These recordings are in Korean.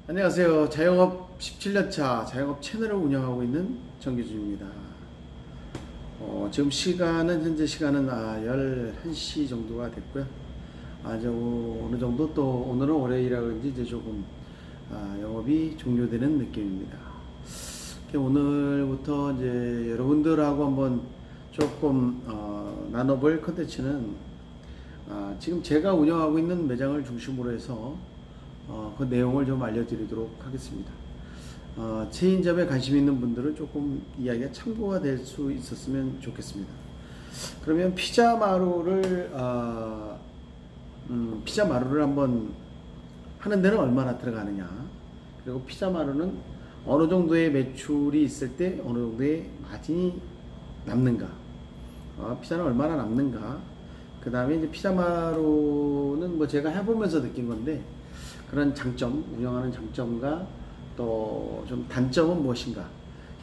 안녕하세요. 자영업 17년차 자영업 채널을 운영하고 있는 정규준입니다. 지금 현재 시간은 11시 정도가 됐고요. 어느 정도 또 오늘은 월요일이라 그런지 이제 조금 영업이 종료되는 느낌입니다. 오늘부터 이제 여러분들하고 한번 조금 나눠볼 컨텐츠는 지금 제가 운영하고 있는 매장을 중심으로 해서 그 내용을 좀 알려드리도록 하겠습니다. 체인점에 관심 있는 분들은 조금 이야기가 참고가 될 수 있었으면 좋겠습니다. 그러면 피자 마루를 한번 하는 데는 얼마나 들어가느냐, 그리고 피자 마루는 어느 정도의 매출이 있을 때 어느 정도의 마진이 남는가, 피자는 얼마나 남는가, 그 다음에 이제 피자 마루는 뭐 제가 해보면서 느낀 건데, 그런 장점, 운영하는 장점과 또 좀 단점은 무엇인가,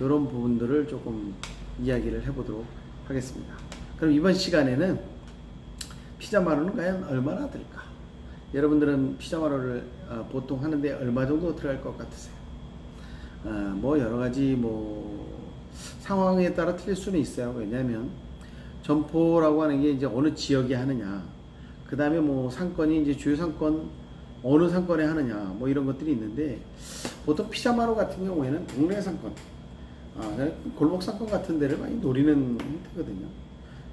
이런 부분들을 조금 이야기를 해보도록 하겠습니다. 그럼 이번 시간에는 피자 마루는 과연 얼마나 들까? 여러분들은 피자 마루를 보통 하는데 얼마 정도 들어갈 것 같으세요? 뭐 여러 가지 상황에 따라 틀릴 수는 있어요. 왜냐하면 점포라고 하는 게 이제 어느 지역에 하느냐, 그 다음에 상권이 이제 주요 상권, 어느 상권에 하느냐, 이런 것들이 있는데, 보통 피자 마루 같은 경우에는 동네 상권, 골목 상권 같은 데를 많이 노리는 형태거든요.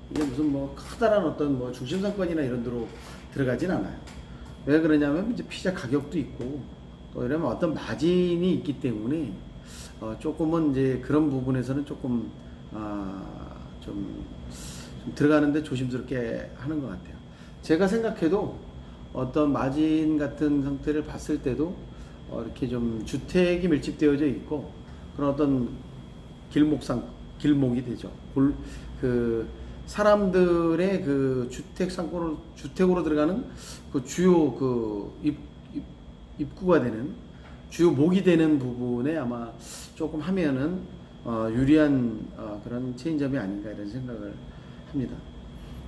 이게 무슨 커다란 어떤 중심 상권이나 이런 데로 들어가진 않아요. 왜 그러냐면 이제 피자 가격도 있고, 또 이러면 어떤 마진이 있기 때문에 조금은 이제 그런 부분에서는 조금 좀 들어가는데 조심스럽게 하는 것 같아요. 제가 생각해도 어떤 마진 같은 상태를 봤을 때도 이렇게 좀 주택이 밀집되어져 있고, 그런 어떤 길목이 되죠. 사람들의 주택으로 들어가는 그 주요 입구가 되는, 주요 목이 되는 부분에 아마 조금 하면은 유리한 그런 체인점이 아닌가, 이런 생각을 합니다.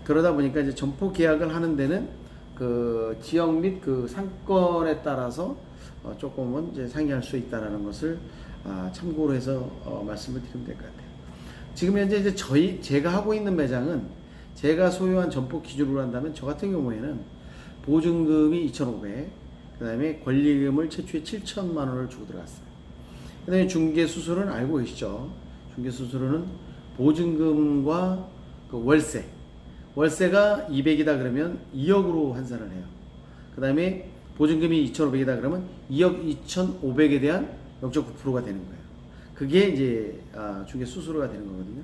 그러다 보니까 이제 점포 계약을 하는 데는 그 지역 및 그 상권에 따라서 조금은 이제 상이할 수 있다라는 것을 참고로 해서 말씀을 드리면 될 것 같아요. 지금 현재 이제 제가 하고 있는 매장은, 제가 소유한 점포 기준으로 한다면, 저 같은 경우에는 보증금이 2,500, 그 다음에 권리금을 최초에 7천만 원을 주고 들어갔어요. 그 다음에 중개수수료는 알고 계시죠? 중개수수료는 보증금과 그 월세가 200이다 그러면 2억으로 환산을 해요. 그 다음에 보증금이 2,500이다 그러면 2억 2,500에 대한 0.9%가 되는 거예요. 그게 이제 중개 수수료가 되는 거거든요.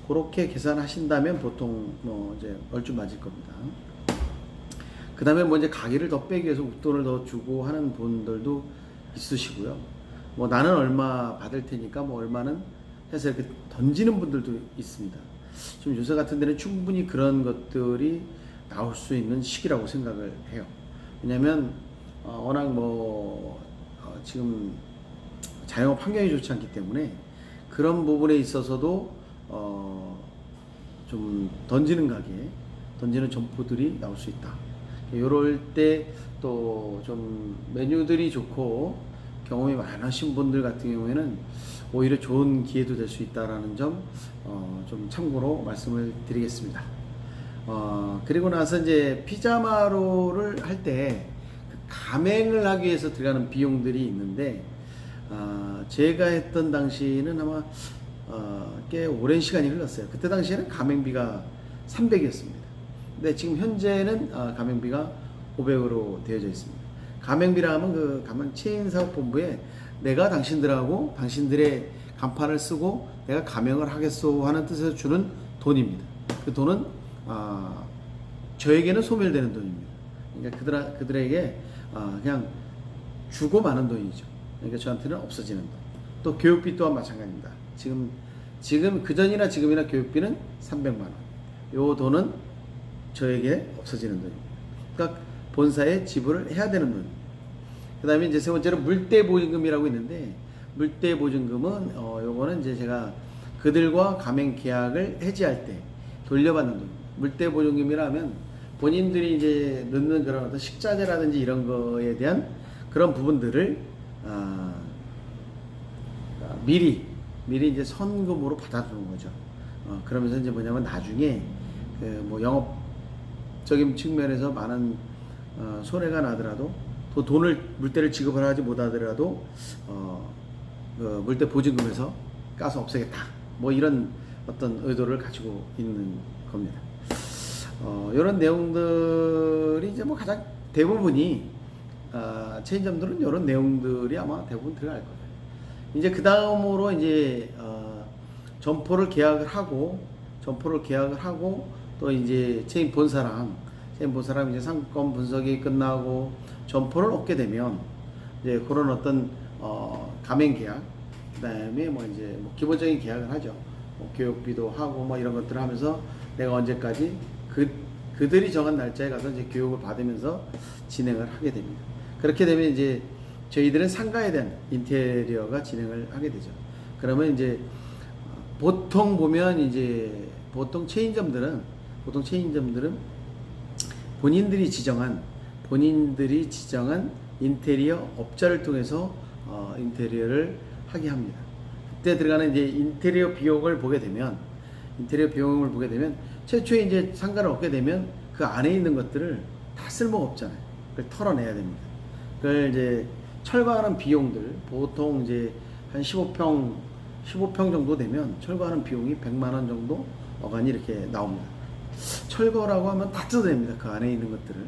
그렇게 계산하신다면 보통 이제 얼추 맞을 겁니다. 그 다음에 이제 가게를 더 빼기 위해서 웃돈을 더 주고 하는 분들도 있으시고요. 나는 얼마 받을 테니까 얼마는 해서 이렇게 던지는 분들도 있습니다. 지금 요새 같은 데는 충분히 그런 것들이 나올 수 있는 시기라고 생각을 해요. 왜냐면 워낙 지금 자영업 환경이 좋지 않기 때문에 그런 부분에 있어서도 좀 던지는 점포들이 나올 수 있다. 이럴 때 또 좀 메뉴들이 좋고 경험이 많으신 분들 같은 경우에는 오히려 좋은 기회도 될 수 있다라는 점 좀 참고로 말씀을 드리겠습니다. 그리고 나서 이제 피자 마루를 할 때 가맹을 하기 위해서 들어가는 비용들이 있는데, 제가 했던 당시는 아마 꽤 오랜 시간이 흘렀어요. 그때 당시에는 가맹비가 300이었습니다. 근데 지금 현재는 가맹비가 500으로 되어져 있습니다. 가맹비라 하면 그 가맹 체인사업본부에 내가 당신들하고 당신들의 간판을 쓰고 내가 가맹을 하겠소 하는 뜻에서 주는 돈입니다. 그 돈은 저에게는 소멸되는 돈입니다. 그러니까 그들에게 그냥 주고 마는 돈이죠. 그러니까 저한테는 없어지는 돈. 또 교육비 또한 마찬가지입니다. 지금 그전이나 지금이나 교육비는 300만 원. 요 돈은 저에게 없어지는 돈입니다. 그러니까 본사에 지불을 해야 되는 돈. 그 다음에 이제 세 번째로 물대보증금이라고 있는데, 물대보증금은 요거는 이제 제가 그들과 가맹 계약을 해지할 때 돌려받는 돈. 물대보증금이라면 본인들이 이제 넣는 그런 어떤 식자재라든지 이런 거에 대한 그런 부분들을 미리 이제 선금으로 받아두는 거죠. 그러면서 이제 뭐냐면 나중에 뭐 영업적인 측면에서 많은 손해가 나더라도 또 물때를 지급을 하지 못하더라도 그 물때 보증금에서 까서 없애겠다. 뭐 이런 어떤 의도를 가지고 있는 겁니다. 이런 내용들이 이제 뭐 가장 대부분이 체인점들은 이런 내용들이 아마 대부분 들어갈 거예요. 이제 그 다음으로 이제 점포를 계약을 하고 또 이제 체인 본사랑 이제 상권 분석이 끝나고 점포를 얻게 되면 이제 그런 어떤 가맹 계약, 그다음에 뭐 이제 뭐 기본적인 계약을 하죠. 뭐 교육비도 하고 뭐 이런 것들을 하면서 내가 언제까지 그들이 정한 날짜에 가서 이제 교육을 받으면서 진행을 하게 됩니다. 그렇게 되면 이제 저희들은 상가에 대한 인테리어가 진행을 하게 되죠. 그러면 이제 보통 보면 이제 보통 체인점들은 본인들이 지정한 인테리어 업자를 통해서 인테리어를 하게 합니다. 그때 들어가는 이제 인테리어 비용을 보게 되면 최초에 이제 상가를 얻게 되면 그 안에 있는 것들을 다 쓸모가 없잖아요. 그걸 털어내야 됩니다. 그걸 이제 철거하는 비용들 보통 이제 한 15평 정도 되면 철거하는 비용이 100만 원 정도 어간이 이렇게 나옵니다. 철거라고 하면 다 뜯어냅니다. 그 안에 있는 것들을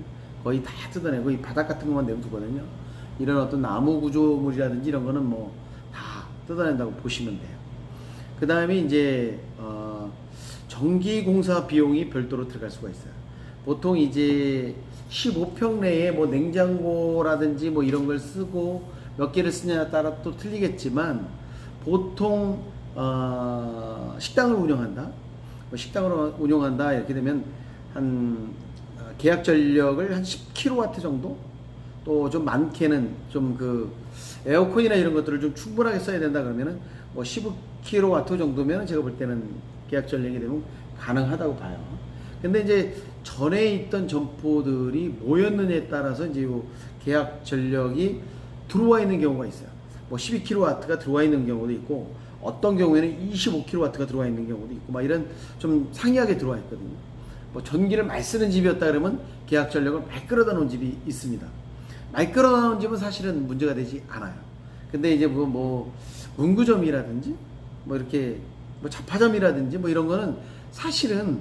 거의 다 뜯어내고 이 바닥 같은 것만 내두거든요. 이런 어떤 나무 구조물이라든지 이런 거는 뭐 다 뜯어낸다고 보시면 돼요. 그 다음에 이제 전기 공사 비용이 별도로 들어갈 수가 있어요. 보통 이제 15평 내에 뭐 냉장고라든지 뭐 이런 걸 쓰고 몇 개를 쓰냐에 따라 또 틀리겠지만 보통 식당을 운영한다 이렇게 되면 한 계약 전력을 한 10kW 정도, 또 좀 많게는 좀 그 에어컨이나 이런 것들을 좀 충분하게 써야 된다 그러면은 뭐 15kW 정도면 제가 볼 때는 계약 전력이 되면 가능하다고 봐요. 근데 이제 전에 있던 점포들이 뭐였느냐에 따라서 이제 요 계약 전력이 들어와 있는 경우가 있어요. 뭐 12kW가 들어와 있는 경우도 있고 어떤 경우에는 25kW가 들어와 있는 경우도 있고 막 이런 좀 상이하게 들어와 있거든요. 뭐 전기를 많이 쓰는 집이었다 그러면 계약 전력을 많이 끌어다 놓은 집이 있습니다. 많이 끌어다 놓은 집은 사실은 문제가 되지 않아요. 근데 이제 뭐 문구점이라든지 뭐 이렇게 뭐 잡화점이라든지 뭐 이런 거는 사실은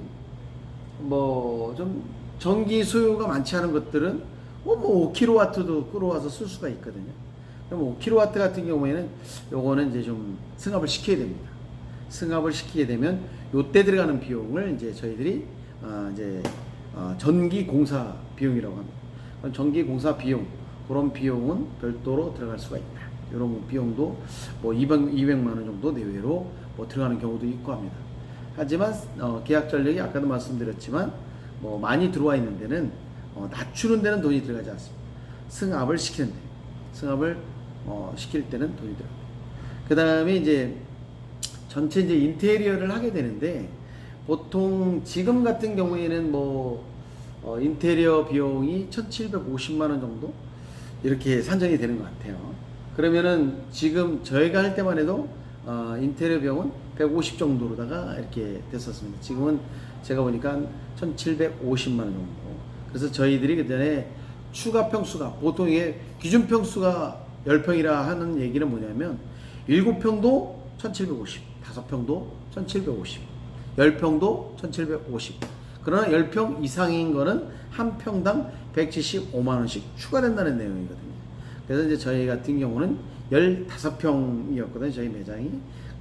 뭐 좀 전기 소요가 많지 않은 것들은 뭐 5kW도 끌어와서 쓸 수가 있거든요. 그럼 5kW 같은 경우에는 요거는 이제 좀 승합을 시켜야 됩니다. 승합을 시키게 되면 요때 들어가는 비용을 이제 저희들이 전기 공사 비용이라고 합니다. 전기 공사 비용, 그런 비용은 별도로 들어갈 수가 있다. 이런 비용도 뭐 200만 원 정도 내외로 뭐 들어가는 경우도 있고 합니다. 하지만 계약 전력이 아까도 말씀드렸지만 뭐 많이 들어와 있는 데는 낮추는 데는 돈이 들어가지 않습니다. 승합을 시키는 데, 시킬 때는 돈이 들어가요. 그 다음에 이제 전체 이제 인테리어를 하게 되는데 보통 지금 같은 경우에는 뭐 인테리어 비용이 1,750만 원 정도 이렇게 산정이 되는 것 같아요. 그러면은 지금 저희가 할 때만 해도 인테리어 비용은 150 정도로다가 이렇게 됐었습니다. 지금은 제가 보니까 1,750만 원 정도. 그래서 저희들이 그전에 추가 평수가 보통 이게 기준 평수가 10평이라 하는 얘기는 뭐냐면 7평도 1,750, 5평도 1,750, 10평도 1,750. 그러나 10평 이상인 거는 한 평당 175만 원씩 추가된다는 내용이거든요. 그래서 이제 저희 같은 경우는 15평이었거든요. 저희 매장이.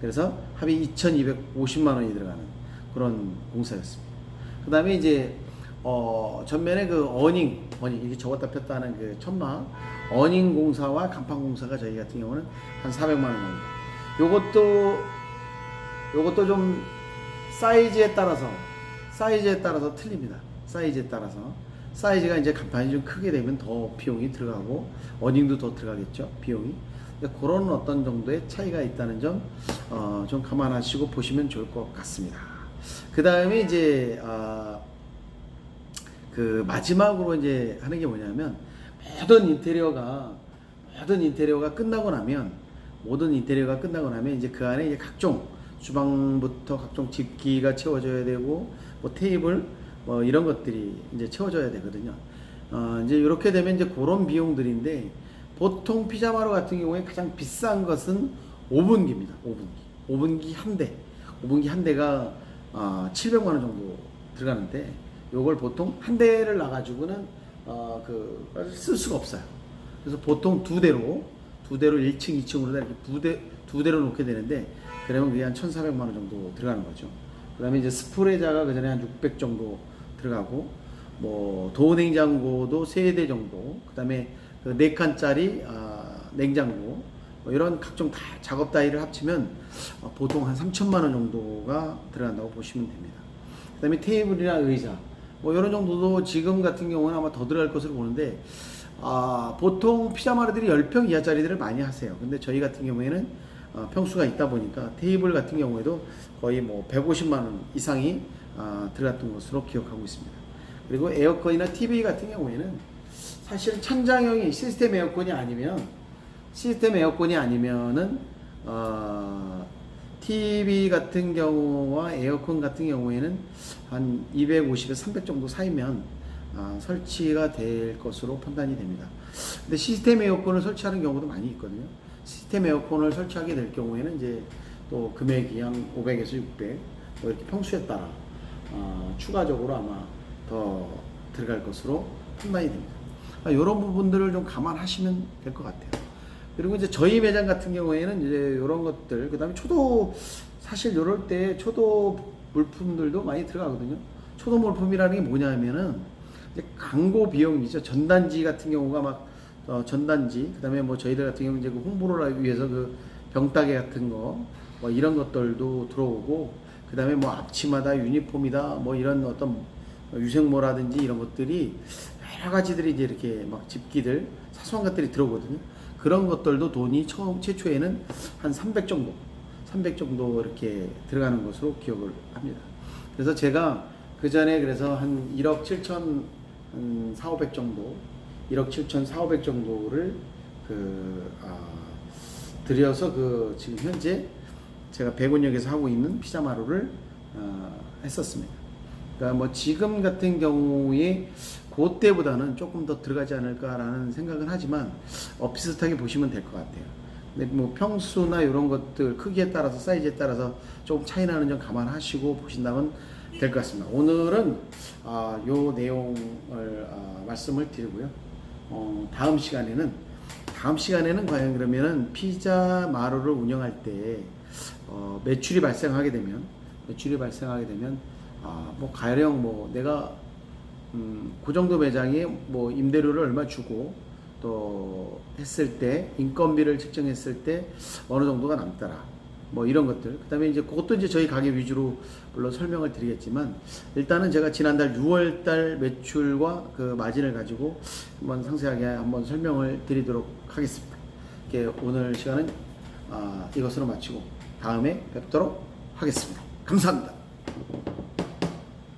그래서 합이 2,250만 원이 들어가는 그런 공사였습니다. 그 다음에 이제 전면에 그 어닝 이게 접었다 폈다 하는 그 천막 어닝 공사와 간판 공사가 저희 같은 경우는 한 400만 원 정도. 요것도 좀 사이즈에 따라서 틀립니다. 사이즈가 이제 간판이 좀 크게 되면 더 비용이 들어가고 어닝도 더 들어가겠죠, 비용이. 그런 어떤 정도의 차이가 있다는 점 좀 감안하시고 보시면 좋을 것 같습니다. 그 다음에 이제 그 마지막으로 이제 하는 게 뭐냐면 모든 인테리어가 끝나고 나면 모든 인테리어가 끝나고 나면 이제 그 안에 이제 각종 주방부터 각종 집기가 채워져야 되고 뭐 테이블 뭐 이런 것들이 이제 채워져야 되거든요. 이제 이렇게 되면 이제 그런 비용들인데 보통 피자마루 같은 경우에 가장 비싼 것은 오븐기입니다. 오븐기 한 대. 오븐기 한 대가 700만 원 정도 들어가는데 요걸 보통 한 대를 놔가지고는 쓸 수가 없어요. 그래서 보통 두 대로 1층, 2층으로 이렇게 두 대로 놓게 되는데 그러면 그게 한 1,400만 원 정도 들어가는 거죠. 그 다음에 이제 스프레자가 그 전에 한 600 정도 들어가고 뭐 도냉장고도 3대 정도, 그 다음에 그 4칸짜리 냉장고 뭐 이런 각종 다 작업 따위를 합치면 보통 한 3천만 원 정도가 들어간다고 보시면 됩니다. 그 다음에 테이블이나 의자 뭐 이런 정도도 지금 같은 경우는 아마 더 들어갈 것으로 보는데 보통 피자마루들이 10평 이하짜리들을 많이 하세요. 근데 저희 같은 경우에는 평수가 있다 보니까 테이블 같은 경우에도 거의 뭐 150만 원 이상이 들어갔던 것으로 기억하고 있습니다. 그리고 에어컨이나 TV 같은 경우에는 사실은 천장형이 시스템 에어컨이 아니면은 TV 같은 경우와 에어컨 같은 경우에는 한 250에서 300 정도 사이면 설치가 될 것으로 판단이 됩니다. 근데 시스템 에어컨을 설치하는 경우도 많이 있거든요. 시스템 에어컨을 설치하게 될 경우에는 이제 또 금액이 한 500에서 600 뭐 이렇게 평수에 따라 추가적으로 아마 더 들어갈 것으로 판단이 됩니다. 이런 부분들을 좀 감안하시면 될 것 같아요. 그리고 이제 저희 매장 같은 경우에는 이제 이런 것들, 그 다음에 사실 이럴 때 초도 물품들도 많이 들어가거든요. 초도 물품이라는 게 뭐냐면은 이제 광고 비용이죠. 전단지 같은 경우가 막 전단지, 그 다음에 뭐 저희들 같은 경우 이제 그 홍보를 하기 위해서 그 병따개 같은 거, 뭐 이런 것들도 들어오고, 그 다음에 뭐 앞치마다 유니폼이다, 뭐 이런 어떤 유생모라든지 이런 것들이 여러 가지들이 이제 이렇게 막 집기들, 사소한 것들이 들어오거든요. 그런 것들도 돈이 최초에는 한 300 정도 이렇게 들어가는 것으로 기억을 합니다. 그래서 제가 그 전에 그래서 한 1억 7천 4,500 정도, 1억 7천 4,500 정도를 들여서 지금 현재 제가 백운역에서 하고 있는 피자마루를 했었습니다. 그러니까 뭐 지금 같은 경우에 그때보다는 조금 더 들어가지 않을까라는 생각은 하지만 비슷하게 보시면 될 것 같아요. 근데 뭐 평수나 이런 것들 크기에 따라서 사이즈에 따라서 조금 차이 나는 점 감안하시고 보신다면 될 것 같습니다. 오늘은 요 내용을 말씀을 드리고요. 다음 시간에는 과연 그러면은 피자마루를 운영할 때 매출이 발생하게 되면 뭐 가령 뭐 내가 그 정도 매장에 뭐 임대료를 얼마 주고 또 했을 때 인건비를 측정했을 때 어느 정도가 남더라, 뭐 이런 것들. 그 다음에 이제 그것도 이제 저희 가게 위주로 물론 설명을 드리겠지만 일단은 제가 지난달 6월달 매출과 그 마진을 가지고 한번 상세하게 한번 설명을 드리도록 하겠습니다. 오늘 시간은 이것으로 마치고 다음에 뵙도록 하겠습니다. 감사합니다.